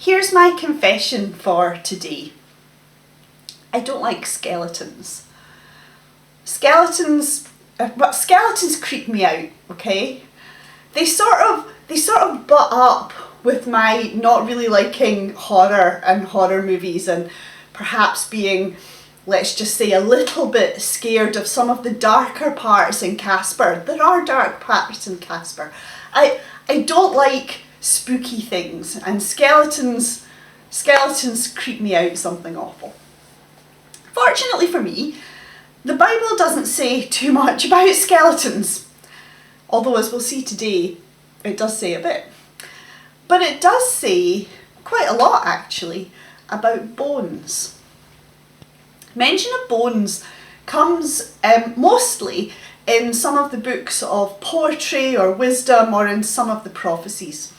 Here's my confession for today. I don't like skeletons. Skeletons creep me out, okay? They sort of butt up with my not really liking horror and horror movies, and perhaps being, let's just say, a little bit scared of some of the darker parts in Casper. There are dark parts in Casper. I don't like spooky things, and skeletons creep me out something awful. Fortunately for me, the Bible doesn't say too much about skeletons, although as we'll see today, it does say a bit. But it does say quite a lot actually about bones. Mention of bones comes mostly in some of the books of poetry or wisdom, or in some of the prophecies.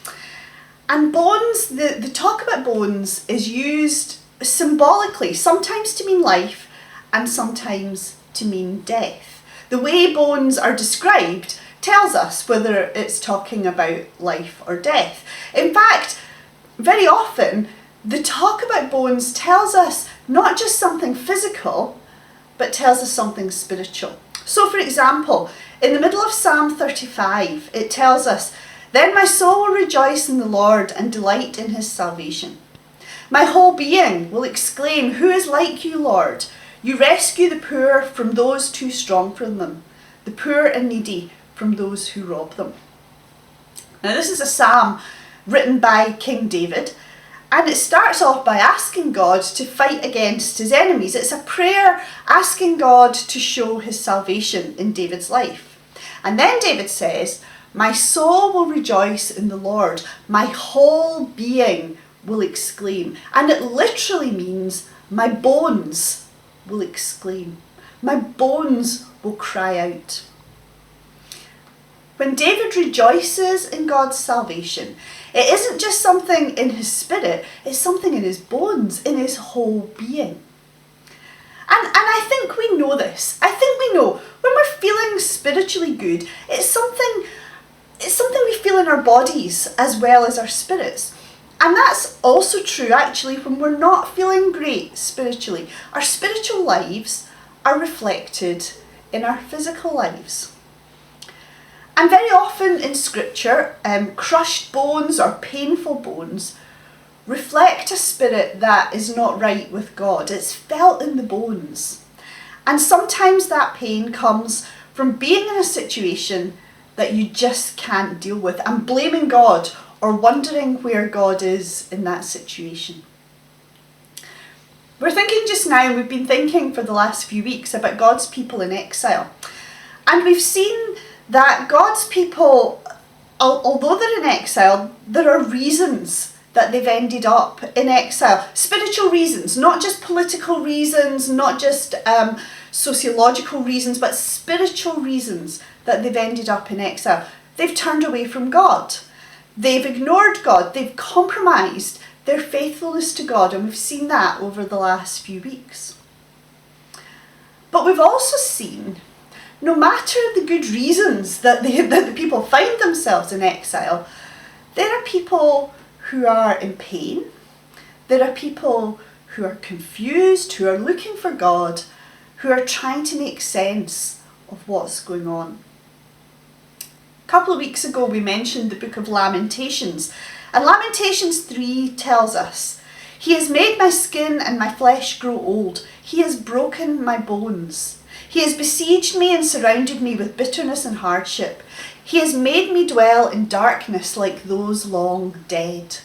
And bones, the talk about bones is used symbolically, sometimes to mean life and sometimes to mean death. The way bones are described tells us whether it's talking about life or death. In fact, very often the talk about bones tells us not just something physical, but tells us something spiritual. So for example, in the middle of Psalm 35, it tells us, "Then my soul will rejoice in the Lord and delight in his salvation. My whole being will exclaim, 'Who is like you, Lord? You rescue the poor from those too strong for them, the poor and needy from those who rob them.'" Now this is a psalm written by King David, and it starts off by asking God to fight against his enemies. It's a prayer asking God to show his salvation in David's life. And then David says, "My soul will rejoice in the Lord. My whole being will exclaim." And it literally means my bones will exclaim. My bones will cry out. When David rejoices in God's salvation, it isn't just something in his spirit, it's something in his bones, in his whole being. And I think we know this. I think we know when we're feeling spiritually good, it's something we feel in our bodies as well as our spirits. And that's also true actually when we're not feeling great spiritually. Our spiritual lives are reflected in our physical lives. And very often in scripture, crushed bones or painful bones reflect a spirit that is not right with God. It's felt in the bones. And sometimes that pain comes from being in a situation that you just can't deal with and blaming God or wondering where God is in that situation. We're thinking just now, we've been thinking for the last few weeks about God's people in exile. And we've seen that God's people, although they're in exile, there are reasons that they've ended up in exile. Spiritual reasons, not just political reasons, not just sociological reasons, but spiritual reasons that they've ended up in exile. They've turned away from God. They've ignored God. They've compromised their faithfulness to God, and we've seen that over the last few weeks. But we've also seen, no matter the good reasons that the people find themselves in exile, there are people who are in pain. There are people who are confused, who are looking for God, who are trying to make sense of what's going on. A couple of weeks ago we mentioned the book of Lamentations, and Lamentations 3 tells us, "He has made my skin and my flesh grow old. He has broken my bones. He has besieged me and surrounded me with bitterness and hardship. He has made me dwell in darkness like those long dead."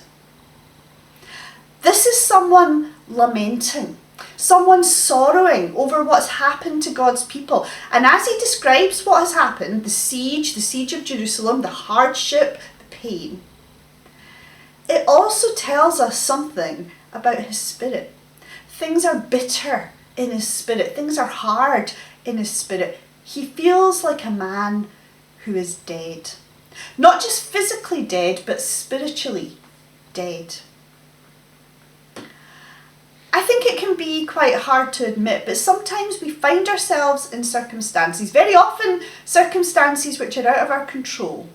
This is someone lamenting, someone sorrowing over what's happened to God's people. And as he describes what has happened, the siege of Jerusalem, the hardship, the pain, it also tells us something about his spirit. Things are bitter in his spirit. Things are hard in his spirit. He feels like a man who is dead. Not just physically dead, but spiritually dead. I think it can be quite hard to admit, but sometimes we find ourselves in circumstances, very often circumstances which are out of our control,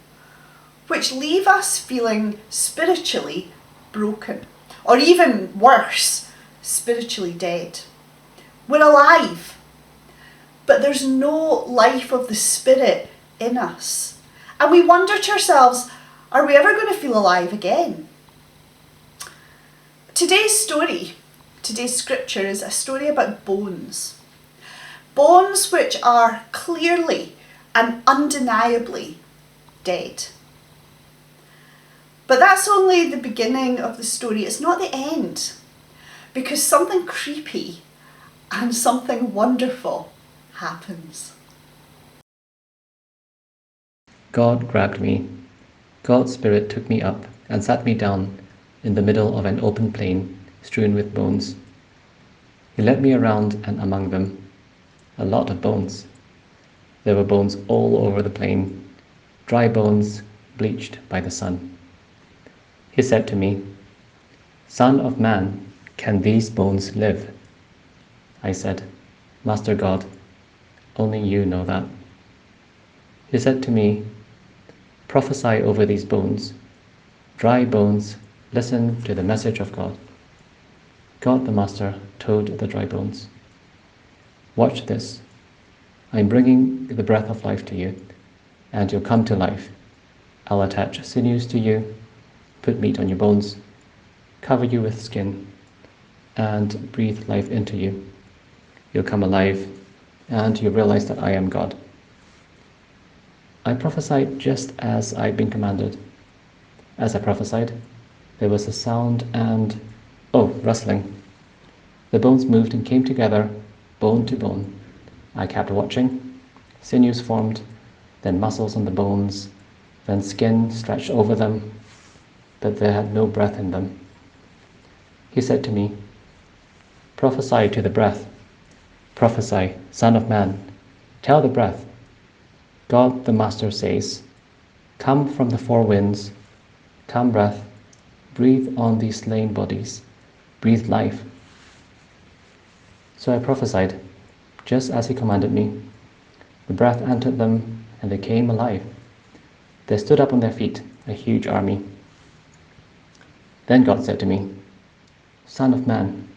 which leave us feeling spiritually broken. or even worse, spiritually dead. We're alive, but there's no life of the Spirit in us. And we wonder to ourselves, are we ever going to feel alive again? Today's scripture is a story about bones. Bones which are clearly and undeniably dead. But that's only the beginning of the story. It's not the end, because something creepy and something wonderful happens. God grabbed me. God's Spirit took me up and sat me down in the middle of an open plain strewn with bones. He led me around and among them, a lot of bones. There were bones all over the plain, dry bones bleached by the sun. He said to me, "Son of man, can these bones live?" I said, "Master God, only you know that." He said to me, "Prophesy over these bones. Dry bones, listen to the message of God." God the Master told the dry bones, "Watch this. I'm bringing the breath of life to you, and you'll come to life. I'll attach sinews to you, put meat on your bones, cover you with skin, and breathe life into you. You'll come alive, and you'll realize that I am God." I prophesied just as I'd been commanded. As I prophesied, there was a sound and, rustling. The bones moved and came together, bone to bone. I kept watching. Sinews formed, then muscles on the bones, then skin stretched over them, but there had no breath in them. He said to me, "Prophesy to the breath. Prophesy, Son of Man. Tell the breath. God the Master says, come from the four winds. Come, breath. Breathe on these slain bodies. Breathe life." So I prophesied, just as he commanded me. The breath entered them, and they came alive. They stood up on their feet, a huge army. Then God said to me, "Son of man,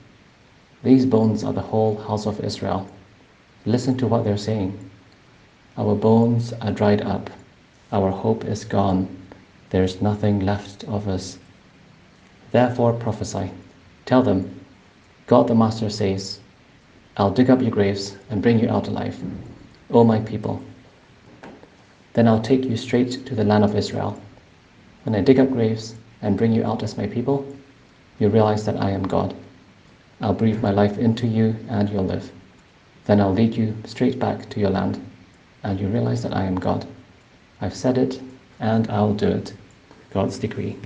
these bones are the whole house of Israel. Listen to what they're saying. Our bones are dried up. Our hope is gone. There is nothing left of us. Therefore prophesy. Tell them, God the Master says, I'll dig up your graves and bring you out alive, O my people. Then I'll take you straight to the land of Israel. When I dig up graves and bring you out as my people, you'll realize that I am God. I'll breathe my life into you and you'll live. Then I'll lead you straight back to your land, and you realize that I am God. I've said it, and I'll do it. God's decree."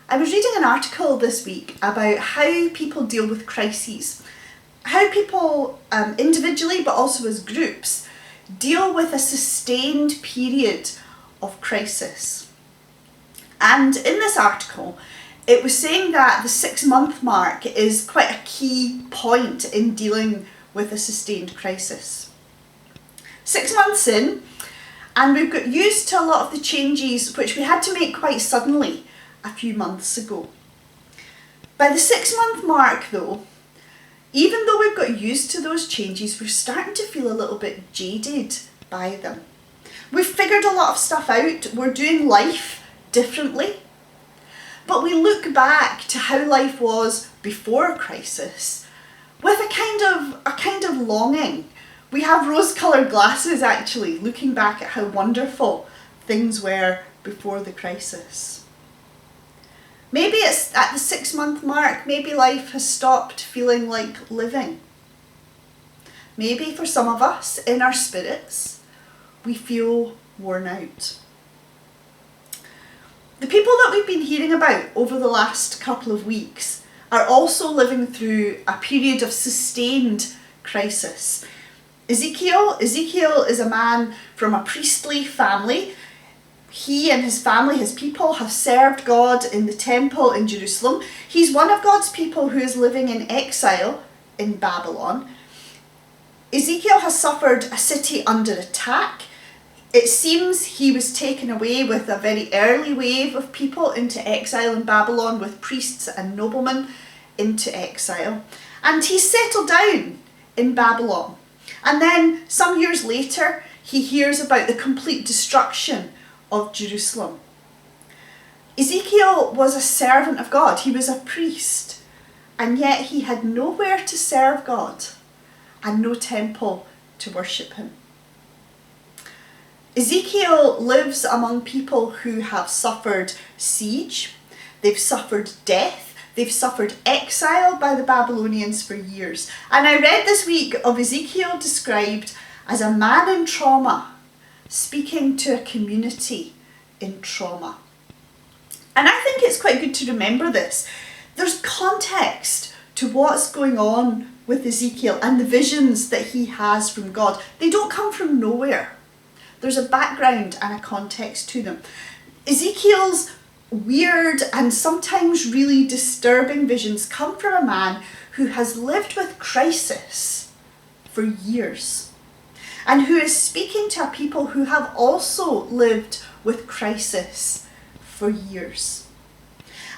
I was reading an article this week about how people deal with crises, how people individually but also as groups deal with a sustained period of crisis. And in this article, it was saying that the 6-month mark is quite a key point in dealing with a sustained crisis. 6 months in, and we've got used to a lot of the changes which we had to make quite suddenly a few months ago. By the 6-month mark though, even though we've got used to those changes, we're starting to feel a little bit jaded by them. We've figured a lot of stuff out, we're doing life differently, but we look back to how life was before crisis with a kind of longing. We have rose-coloured glasses actually, looking back at how wonderful things were before the crisis. Maybe it's at the 6-month mark, maybe life has stopped feeling like living. Maybe for some of us, in our spirits, we feel worn out. The people that we've been hearing about over the last couple of weeks are also living through a period of sustained crisis. Ezekiel is a man from a priestly family. He and his family, his people, have served God in the temple in Jerusalem. He's one of God's people who is living in exile in Babylon. Ezekiel has suffered a city under attack. It seems he was taken away with a very early wave of people into exile in Babylon, with priests and noblemen into exile. And he settled down in Babylon. And then some years later, he hears about the complete destruction of Jerusalem. Ezekiel was a servant of God. He was a priest. And yet he had nowhere to serve God and no temple to worship him. Ezekiel lives among people who have suffered siege, they've suffered death, they've suffered exile by the Babylonians for years. And I read this week of Ezekiel described as a man in trauma, speaking to a community in trauma. And I think it's quite good to remember this. There's context to what's going on with Ezekiel and the visions that he has from God. They don't come from nowhere. There's a background and a context to them. Ezekiel's weird and sometimes really disturbing visions come from a man who has lived with crisis for years and who is speaking to a people who have also lived with crisis for years.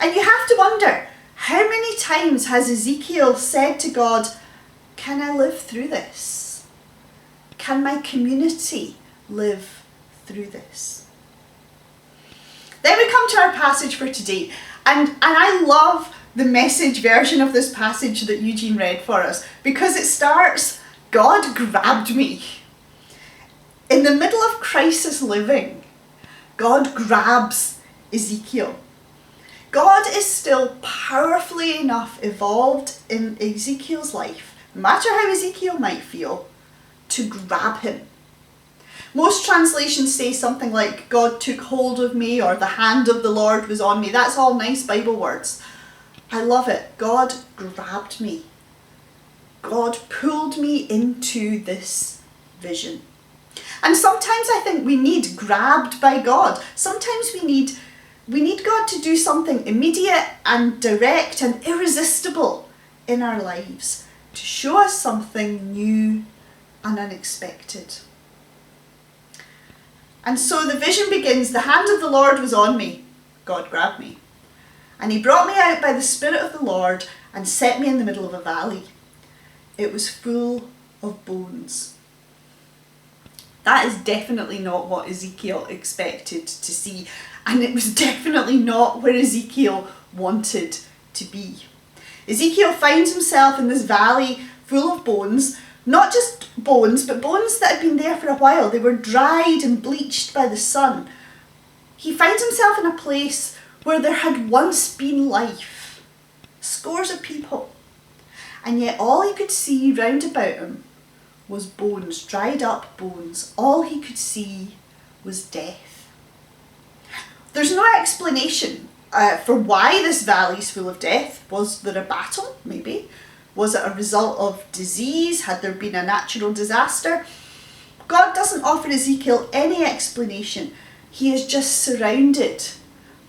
And you have to wonder, how many times has Ezekiel said to God, can I live through this? Can my community live through this? Then we come to our passage for today, and I love the Message version of this passage that Eugene read for us, because it starts, God grabbed me. In the middle of crisis living, God grabs Ezekiel. God is still powerfully enough involved in Ezekiel's life, no matter how Ezekiel might feel, to grab him. Most translations say something like, God took hold of me, or the hand of the Lord was on me. That's all nice Bible words. I love it. God grabbed me. God pulled me into this vision. And sometimes I think we need grabbed by God. Sometimes we need God to do something immediate and direct and irresistible in our lives to show us something new and unexpected. And so the vision begins, the hand of the Lord was on me. God grabbed me. And he brought me out by the Spirit of the Lord and set me in the middle of a valley. It was full of bones. That is definitely not what Ezekiel expected to see. And it was definitely not where Ezekiel wanted to be. Ezekiel finds himself in this valley full of bones. Not just bones, but bones that had been there for a while. They were dried and bleached by the sun. He finds himself in a place where there had once been life. Scores of people. And yet all he could see round about him was bones, dried up bones. All he could see was death. There's no explanation for why this valley is full of death. Was there a battle? Maybe. Was it a result of disease? Had there been a natural disaster? God doesn't offer Ezekiel any explanation. He is just surrounded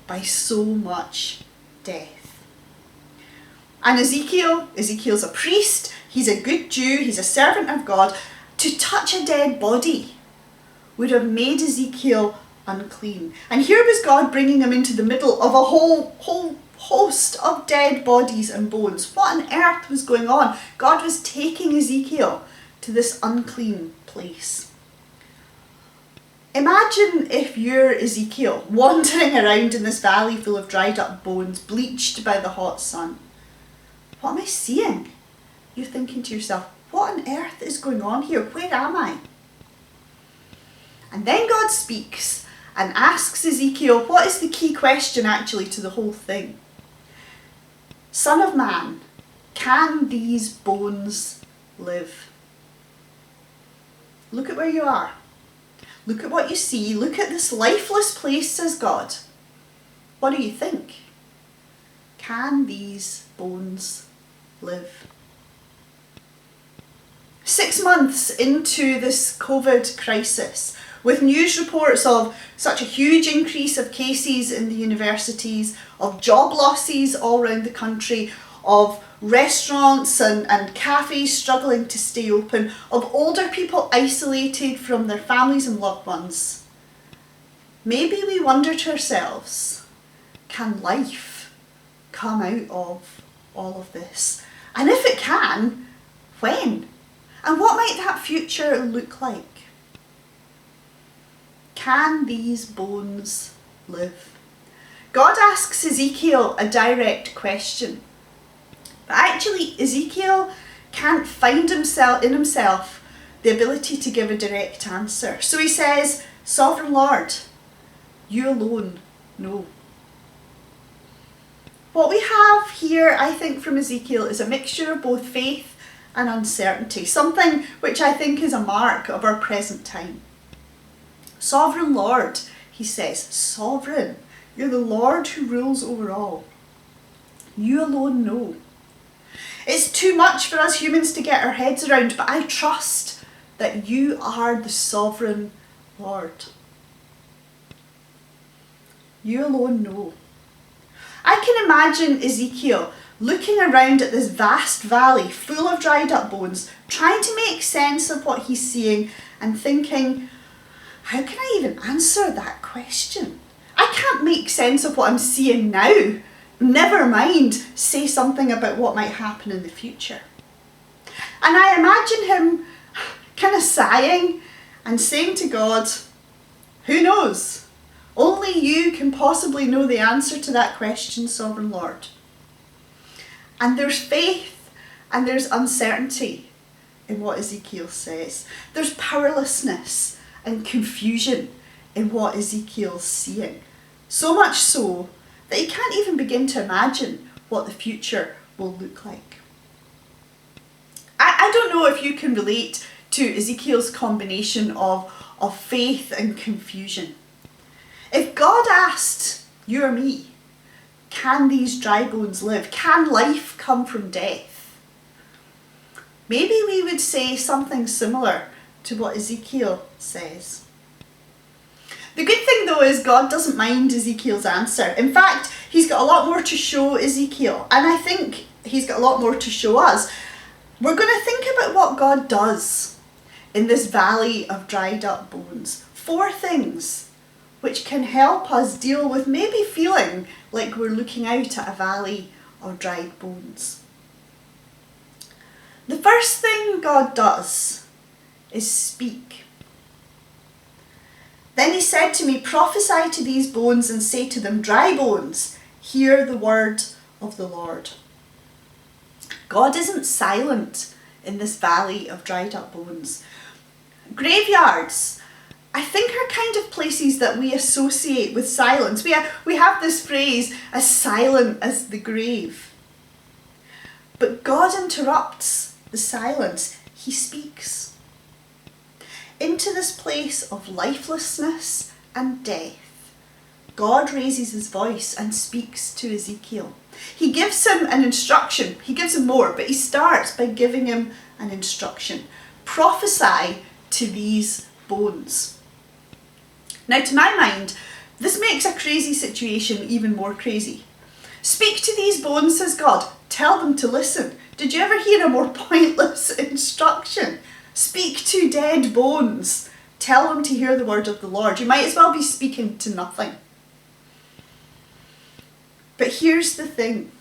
by so much death. And Ezekiel's a priest. He's a good Jew. He's a servant of God. To touch a dead body would have made Ezekiel unclean. And here was God bringing him into the middle of a whole host of dead bodies and bones. What on earth was going on? God was taking Ezekiel to this unclean place. Imagine if you're Ezekiel wandering around in this valley full of dried up bones, bleached by the hot sun. What am I seeing? You're thinking to yourself, what on earth is going on here? Where am I? And then God speaks and asks Ezekiel, what is the key question actually to the whole thing? Son of man, can these bones live? Look at where you are. Look at what you see. Look at this lifeless place, says God. What do you think? Can these bones live? 6 months into this COVID crisis, with news reports of such a huge increase of cases in the universities, of job losses all around the country, of restaurants and cafes struggling to stay open, of older people isolated from their families and loved ones, maybe we wonder to ourselves, can life come out of all of this? And if it can, when? And what might that future look like? Can these bones live? God asks Ezekiel a direct question. But actually, Ezekiel can't find in himself the ability to give a direct answer. So he says, Sovereign Lord, you alone know. What we have here, I think, from Ezekiel is a mixture of both faith and uncertainty, something which I think is a mark of our present time. Sovereign Lord, he says, sovereign, you're the Lord who rules over all. You alone know. It's too much for us humans to get our heads around, but I trust that you are the sovereign Lord. You alone know. I can imagine Ezekiel looking around at this vast valley full of dried up bones, trying to make sense of what he's seeing and thinking, how can I even answer that question? I can't make sense of what I'm seeing now. Never mind say something about what might happen in the future. And I imagine him kind of sighing and saying to God, who knows? Only you can possibly know the answer to that question, Sovereign Lord. And there's faith and there's uncertainty in what Ezekiel says. There's powerlessness and confusion in what Ezekiel's seeing. So much so that he can't even begin to imagine what the future will look like. I don't know if you can relate to Ezekiel's combination of faith and confusion. If God asked you or me, can these dry bones live? Can life come from death? Maybe we would say something similar to what Ezekiel says. The good thing though is God doesn't mind Ezekiel's answer. In fact, he's got a lot more to show Ezekiel, and I think he's got a lot more to show us. We're going to think about what God does in this valley of dried up bones. 4 things which can help us deal with maybe feeling like we're looking out at a valley of dried bones. The first thing God does is speak. Then he said to me, prophesy to these bones and say to them, dry bones, hear the word of the Lord. God isn't silent in this valley of dried up bones. Graveyards, I think, are kind of places that we associate with silence. We have this phrase, as silent as the grave. But God interrupts the silence. He speaks. Into this place of lifelessness and death, God raises his voice and speaks to Ezekiel. He gives him an instruction. He gives him more, but he starts by giving him an instruction. Prophesy to these bones. Now, to my mind, this makes a crazy situation even more crazy. Speak to these bones, says God. Tell them to listen. Did you ever hear a more pointless instruction? Speak to dead bones. Tell them to hear the word of the Lord. You might as well be speaking to nothing. But here's the thing.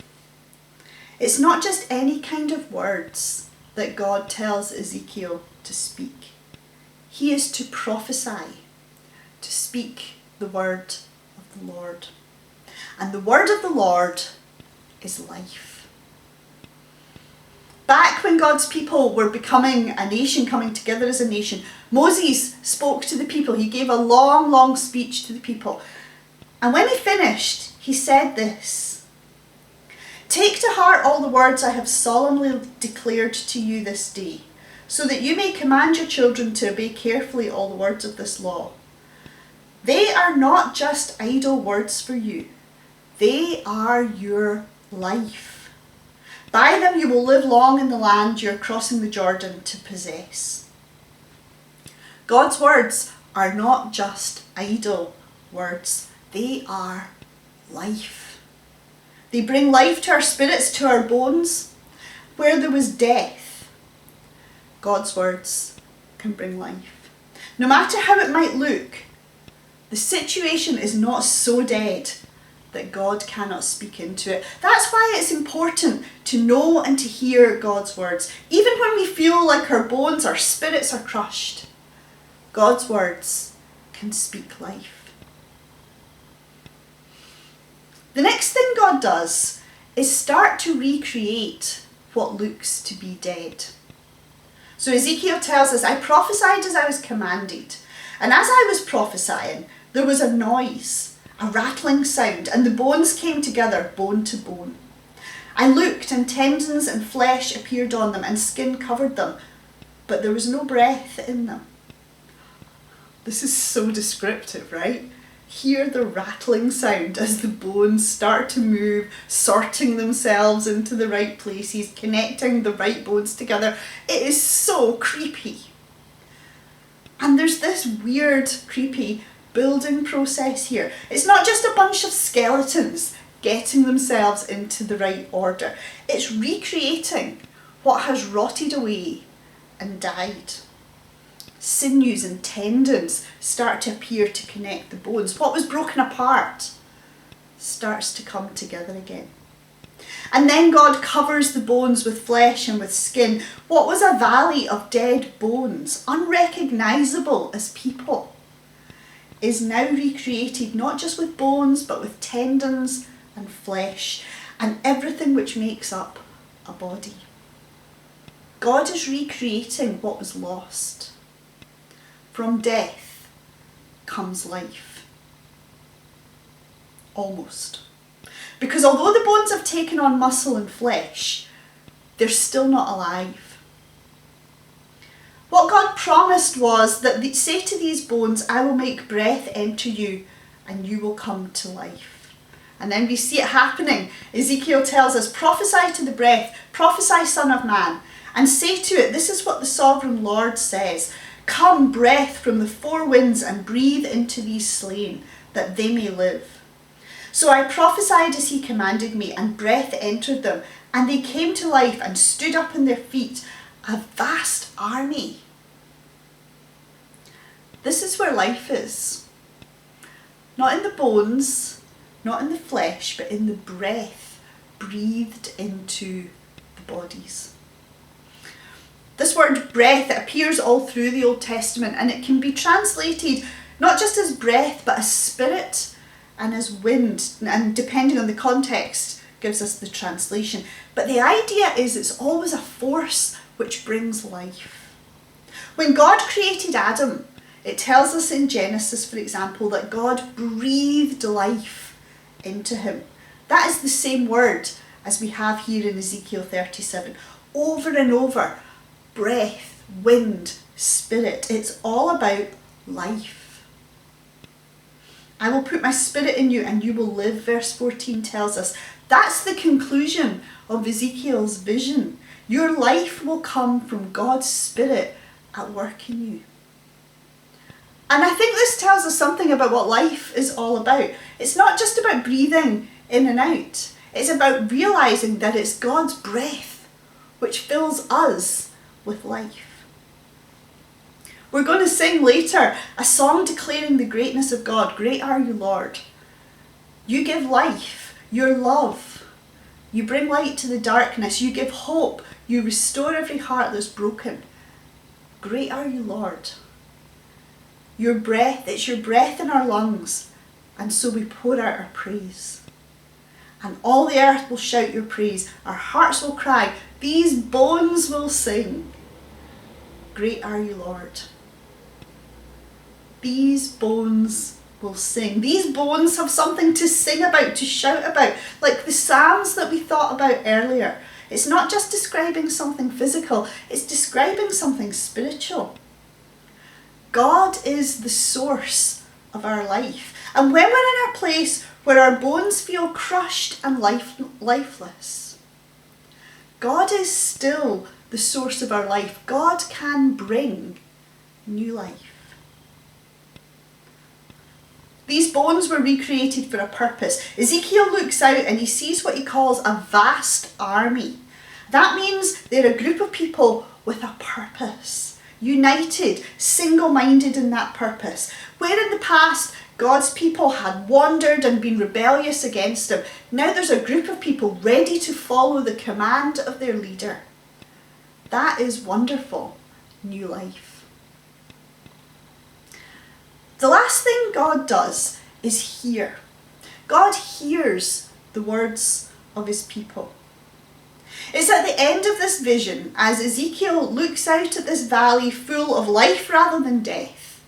It's not just any kind of words that God tells Ezekiel to speak. He is to prophesy, to speak the word of the Lord. And the word of the Lord is life. Back when God's people were becoming a nation, coming together as a nation, Moses spoke to the people. He gave a long, long speech to the people. And when he finished, he said this: take to heart all the words I have solemnly declared to you this day, so that you may command your children to obey carefully all the words of this law. They are not just idle words for you. They are your life. By them you will live long in the land you are crossing the Jordan to possess. God's words are not just idle words. They are life. They bring life to our spirits, to our bones. Where there was death, God's words can bring life. No matter how it might look, the situation is not so dead that God cannot speak into it. That's why it's important to know and to hear God's words. Even when we feel like our bones, our spirits are crushed, God's words can speak life. The next thing God does is start to recreate what looks to be dead. So Ezekiel tells us, I prophesied as I was commanded, and as I was prophesying, there was a noise, a rattling sound, and the bones came together, bone to bone. I looked, and tendons and flesh appeared on them, and skin covered them, but there was no breath in them. This is so descriptive, right? Hear the rattling sound as the bones start to move, sorting themselves into the right places, connecting the right bones together. It is so creepy. And there's this weird, creepy building process here. It's not just a bunch of skeletons getting themselves into the right order. It's recreating what has rotted away and died. Sinews and tendons start to appear to connect the bones. What was broken apart starts to come together again. And then God covers the bones with flesh and with skin. What was a valley of dead bones, unrecognisable as people, is now recreated not just with bones but with tendons and flesh and everything which makes up a body. God is recreating what was lost. From death comes life. Almost. Because although the bones have taken on muscle and flesh, they're still not alive. What God promised was that say to these bones, I will make breath enter you and you will come to life. And then we see it happening. Ezekiel tells us, prophesy to the breath, prophesy, son of man, and say to it, this is what the sovereign Lord says, come, breath from the four winds, and breathe into these slain, that they may live. So I prophesied as he commanded me, and breath entered them, and they came to life and stood up on their feet, a vast army. This is where life is. Not in the bones, not in the flesh, but in the breath breathed into the bodies. This word breath, it appears all through the Old Testament, and it can be translated not just as breath, but as spirit and as wind, and depending on the context, gives us the translation. But the idea is it's always a force which brings life. When God created Adam, it tells us in Genesis, for example, that God breathed life into him. That is the same word as we have here in Ezekiel 37. Over and over, breath, wind, spirit. It's all about life. I will put my spirit in you and you will live, verse 14 tells us. That's the conclusion of Ezekiel's vision. Your life will come from God's spirit at work in you. And I think this tells us something about what life is all about. It's not just about breathing in and out. It's about realising that it's God's breath which fills us with life. We're going to sing later a song declaring the greatness of God. Great are you, Lord. You give life, your love. You bring light to the darkness. You give hope. You restore every heart that's broken. Great are you, Lord. Your breath, it's your breath in our lungs, and so we pour out our praise. And all the earth will shout your praise. Our hearts will cry. These bones will sing. Great are you, Lord. These bones will sing. These bones have something to sing about, to shout about, like the Psalms that we thought about earlier. It's not just describing something physical, it's describing something spiritual. God is the source of our life. And when we're in a place where our bones feel crushed and lifeless, God is still the source of our life. God can bring new life. These bones were recreated for a purpose. Ezekiel looks out and he sees what he calls a vast army. That means they're a group of people with a purpose, united, single-minded in that purpose. Where in the past God's people had wandered and been rebellious against him, now there's a group of people ready to follow the command of their leader. That is wonderful new life. The last thing God does is hear. God hears the words of his people. It's at the end of this vision, as Ezekiel looks out at this valley full of life rather than death,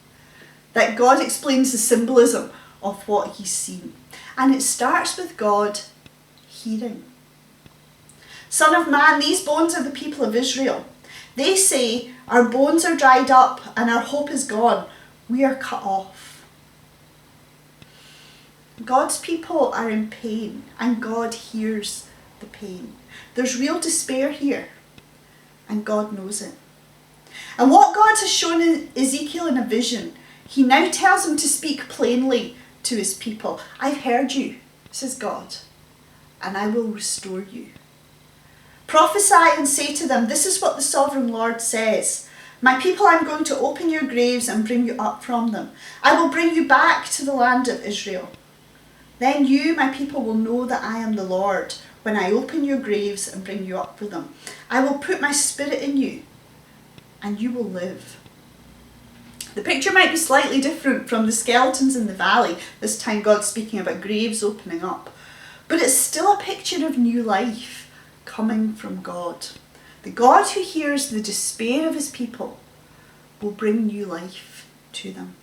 that God explains the symbolism of what he's seen. And it starts with God hearing. Son of man, these bones are the people of Israel. They say, our bones are dried up and our hope is gone. We are cut off. God's people are in pain and God hears the pain. There's real despair here and God knows it. And what God has shown Ezekiel in a vision, he now tells him to speak plainly to his people. I've heard you, says God, and I will restore you. Prophesy and say to them, this is what the sovereign Lord says. My people, I'm going to open your graves and bring you up from them. I will bring you back to the land of Israel. Then you, my people, will know that I am the Lord when I open your graves and bring you up from them. I will put my spirit in you and you will live. The picture might be slightly different from the skeletons in the valley. This time God's speaking about graves opening up. But it's still a picture of new life coming from God. The God who hears the despair of his people will bring new life to them.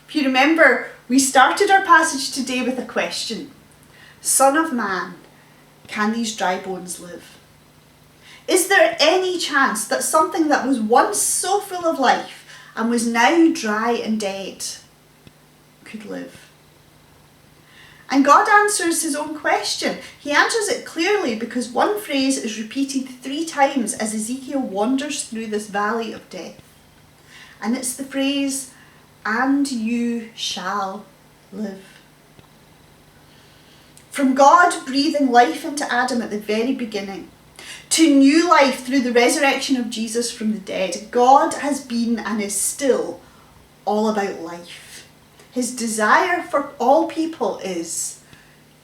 If you remember, we started our passage today with a question. Son of man, can these dry bones live? Is there any chance that something that was once so full of life and was now dry and dead could live? And God answers his own question. He answers it clearly because one phrase is repeated 3 times as Ezekiel wanders through this valley of death. And it's the phrase, and you shall live. From God breathing life into Adam at the very beginning, to new life through the resurrection of Jesus from the dead, God has been and is still all about life. His desire for all people is,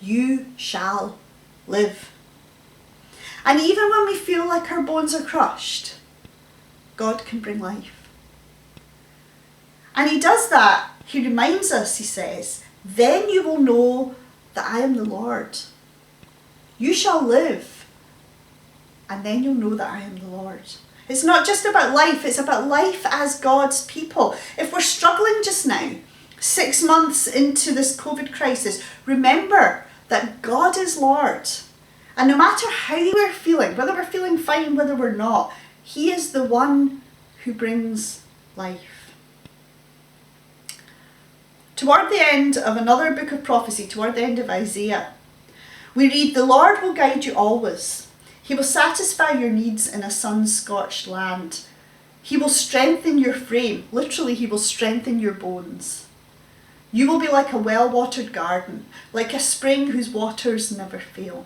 you shall live. And even when we feel like our bones are crushed, God can bring life. And he does that. He reminds us, he says, then you will know that I am the Lord. You shall live, and then you'll know that I am the Lord. It's not just about life, it's about life as God's people. If we're struggling just now, 6 months into this COVID crisis, remember that God is Lord. And no matter how we're feeling, whether we're feeling fine, whether we're not, he is the one who brings life. Toward the end of another book of prophecy, toward the end of Isaiah, we read, the Lord will guide you always. He will satisfy your needs in a sun-scorched land. He will strengthen your frame. Literally, he will strengthen your bones. You will be like a well-watered garden, like a spring whose waters never fail.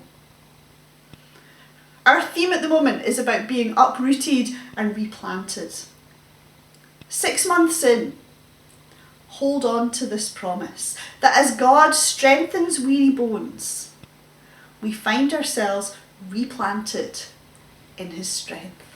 Our theme at the moment is about being uprooted and replanted. 6 months in, hold on to this promise that as God strengthens weary bones, we find ourselves replanted in his strength.